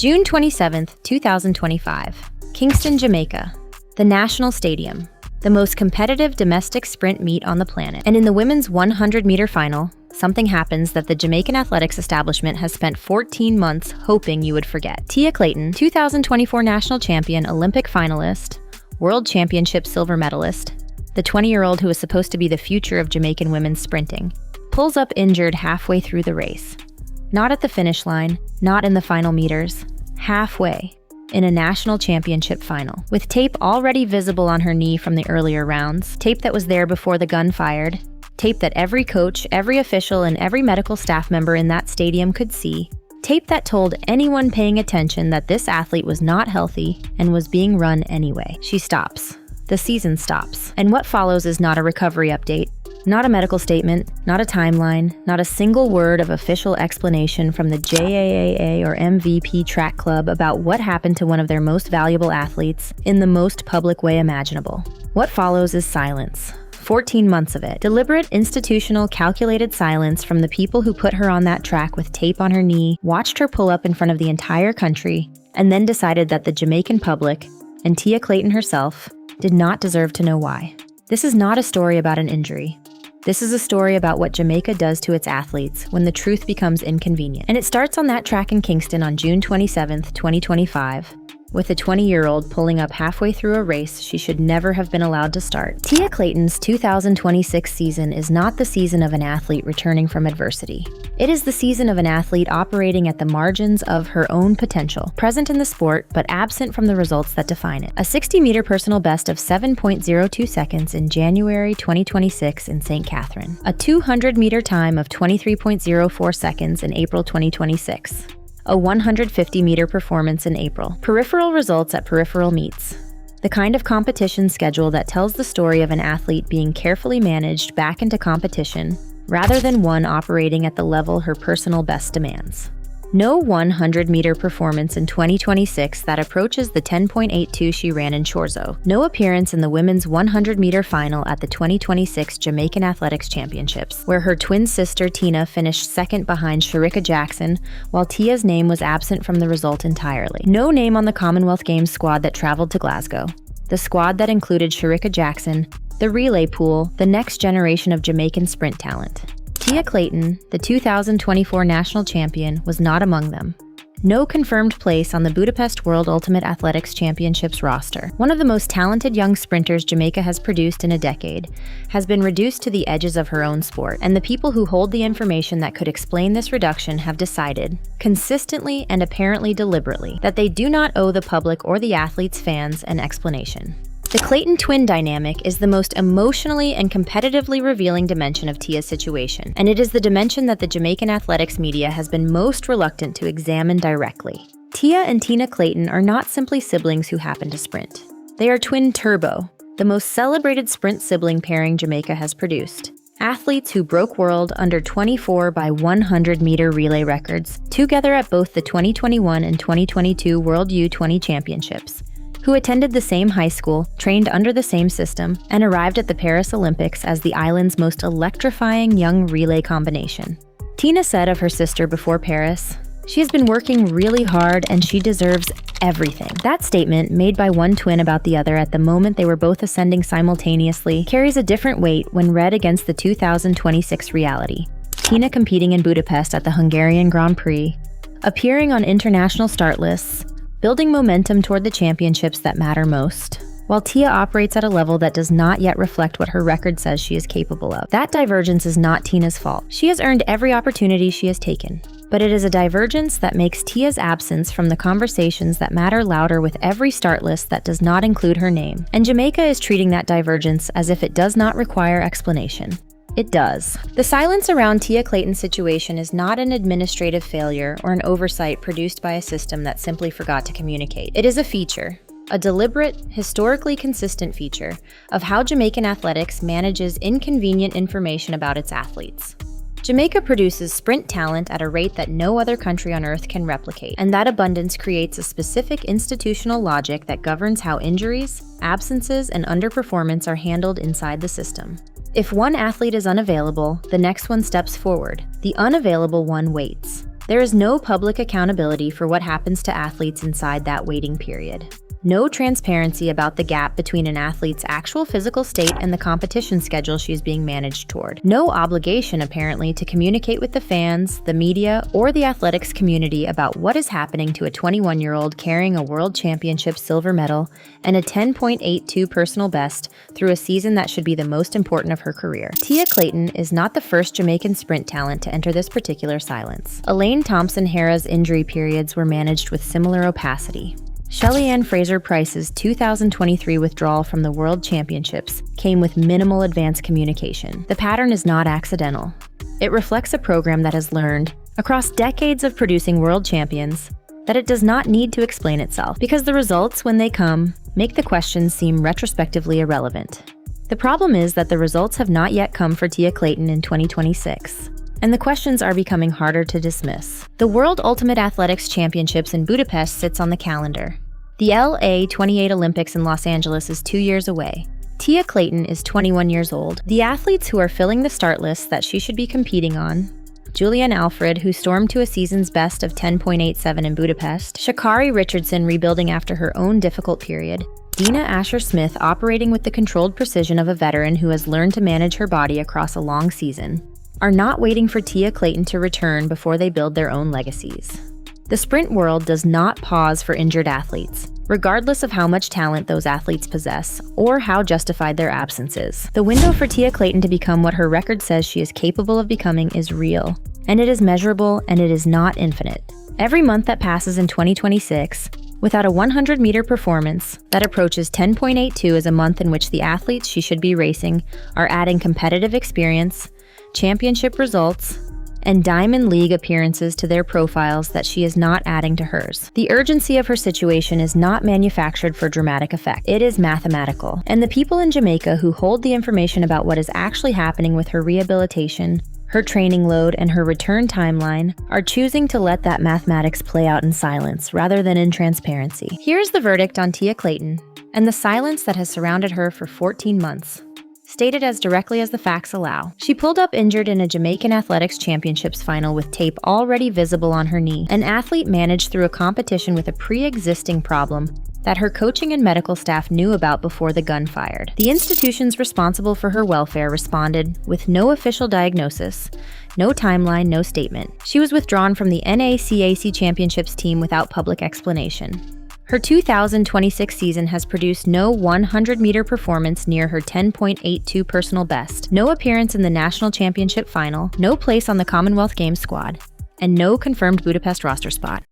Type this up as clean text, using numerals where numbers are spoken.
June 27, 2025. Kingston, Jamaica. The National Stadium. The most competitive domestic sprint meet on the planet. And in the women's 100-meter final, something happens that the Jamaican athletics establishment has spent 14 months hoping you would forget. TiaClayton, 2024 national champion, Olympic finalist, World Championship silver medalist, the 20-year-old who is supposed to be the future of Jamaican women's sprinting, pulls up injured halfway through the race. Not at the finish line, not in the final meters, halfway, in a national championship final. With tape already visible on her knee from the earlier rounds, tape that was there before the gun fired, tape that every coach, every official, and every medical staff member in that stadium could see, tape that told anyone paying attention that this athlete was not healthy and was being run anyway. She stops. The season stops. And what follows is not a recovery update, not a medical statement, not a timeline, not a single word of official explanation from the JAAA or MVP track club about what happened to one of their most valuable athletes in the most public way imaginable. What follows is silence. 14 months of it. Deliberate, institutional, calculated silence from the people who put her on that track with tape on her knee, watched her pull up in front of the entire country, and then decided that the Jamaican public, and TiaClayton herself, did not deserve to know why. This is not a story about an injury. This is a story about what Jamaica does to its athletes when the truth becomes inconvenient. And it starts on that track in Kingston on June 27, 2025, with a 20-year-old pulling up halfway through a race she should never have been allowed to start. TiaClayton's 2026 season is not the season of an athlete returning from adversity. It is the season of an athlete operating at the margins of her own potential, present in the sport but absent from the results that define it. A 60-meter personal best of 7.02 seconds in January 2026 in St. Catherine. A 200-meter time of 23.04 seconds in April 2026. A 150-meter performance in April. Peripheral results at peripheral meets. The kind of competition schedule that tells the story of an athlete being carefully managed back into competition, rather than one operating at the level her personal best demands. No 100-meter performance in 2026 that approaches the 10.82 she ran in Chorzo. No appearance in the women's 100-meter final at the 2026 Jamaican Athletics Championships, where her twin sister Tina finished second behind Shericka Jackson, while Tia's name was absent from the result entirely. No name on the Commonwealth Games squad that traveled to Glasgow. The squad that included Shericka Jackson, the relay pool, the next generation of Jamaican sprint talent. TiaClayton, the 2024 national champion, was not among them. No confirmed place on the Budapest World Ultimate Athletics Championships roster. One of the most talented young sprinters Jamaica has produced in a decade has been reduced to the edges of her own sport, and the people who hold the information that could explain this reduction have decided, consistently and apparently deliberately, that they do not owe the public or the athletes' fans an explanation. The Clayton twin dynamic is the most emotionally and competitively revealing dimension of Tia's situation, and it is the dimension that the Jamaican athletics media has been most reluctant to examine directly. Tia and TinaClayton are not simply siblings who happen to sprint. They are TwinTurbo, the most celebrated sprint sibling pairing Jamaica has produced. Athletes who broke world under 24 by 100-meter relay records, together at both the 2021 and 2022 World U20 Championships, who attended the same high school, trained under the same system, and arrived at the Paris Olympics as the island's most electrifying young relay combination. Tina said of her sister before Paris, "She has been working really hard and she deserves everything." That statement, made by one twin about the other at the moment they were both ascending simultaneously, carries a different weight when read against the 2026 reality. Tina competing in Budapest at the Hungarian Grand Prix, appearing on international start lists, building momentum toward the championships that matter most, while Tia operates at a level that does not yet reflect what her record says she is capable of. That divergence is not Tina's fault. She has earned every opportunity she has taken, but it is a divergence that makes Tia's absence from the conversations that matter louder with every start list that does not include her name. And Jamaica is treating that divergence as if it does not require explanation. It does. The silence around TiaClayton's situation is not an administrative failure or an oversight produced by a system that simply forgot to communicate. It is a feature, a deliberate, historically consistent feature of how Jamaican athletics manages inconvenient information about its athletes. Jamaica produces sprint talent at a rate that no other country on earth can replicate, and that abundance creates a specific institutional logic that governs how injuries, absences, and underperformance are handled inside the system. If one athlete is unavailable, the next one steps forward. The unavailable one waits. There is no public accountability for what happens to athletes inside that waiting period. No transparency about the gap between an athlete's actual physical state and the competition schedule she's being managed toward. No obligation, apparently, to communicate with the fans, the media, or the athletics community about what is happening to a 21-year-old carrying a World Championship silver medal and a 10.82 personal best through a season that should be the most important of her career. TiaClayton is not the first Jamaican sprint talent to enter this particular silence. Elaine Thompson-Herah's injury periods were managed with similar opacity. Shelly-Ann Fraser-Price's 2023 withdrawal from the World Championships came with minimal advance communication. The pattern is not accidental. It reflects a program that has learned, across decades of producing world champions, that it does not need to explain itself, because the results, when they come, make the questions seem retrospectively irrelevant. The problem is that the results have not yet come for TiaClayton in 2026. And the questions are becoming harder to dismiss. The World Ultimate Athletics Championships in Budapest sits on the calendar. The LA 28 Olympics in Los Angeles is 2 years away. TiaClayton is 21 years old. The athletes who are filling the start list that she should be competing on: Julianne Alfred, who stormed to a season's best of 10.87 in Budapest; Sha'Carri Richardson, rebuilding after her own difficult period; Dina Asher-Smith, operating with the controlled precision of a veteran who has learned to manage her body across a long season, are not waiting for TiaClayton to return before they build their own legacies. The sprint world does not pause for injured athletes, regardless of how much talent those athletes possess or how justified their absence is. The window for TiaClayton to become what her record says she is capable of becoming is real, and it is measurable, and it is not infinite. Every month that passes in 2026, without a 100-meter performance that approaches 10.82, is a month in which the athletes she should be racing are adding competitive experience, championship results, and Diamond League appearances to their profiles that she is not adding to hers. The urgency of her situation is not manufactured for dramatic effect. It is mathematical. And the people in Jamaica who hold the information about what is actually happening with her rehabilitation, her training load, and her return timeline are choosing to let that mathematics play out in silence rather than in transparency. Here's the verdict on TiaClayton and the silence that has surrounded her for 14 months. Stated as directly as the facts allow. She pulled up injured in a Jamaican Athletics Championships final with tape already visible on her knee. An athlete managed through a competition with a pre-existing problem that her coaching and medical staff knew about before the gun fired. The institutions responsible for her welfare responded with no official diagnosis, no timeline, no statement. She was withdrawn from the NACAC Championships team without public explanation. Her 2026 season has produced no 100-meter performance near her 10.82 personal best, no appearance in the national championship final, no place on the Commonwealth Games squad, and no confirmed Budapest roster spot.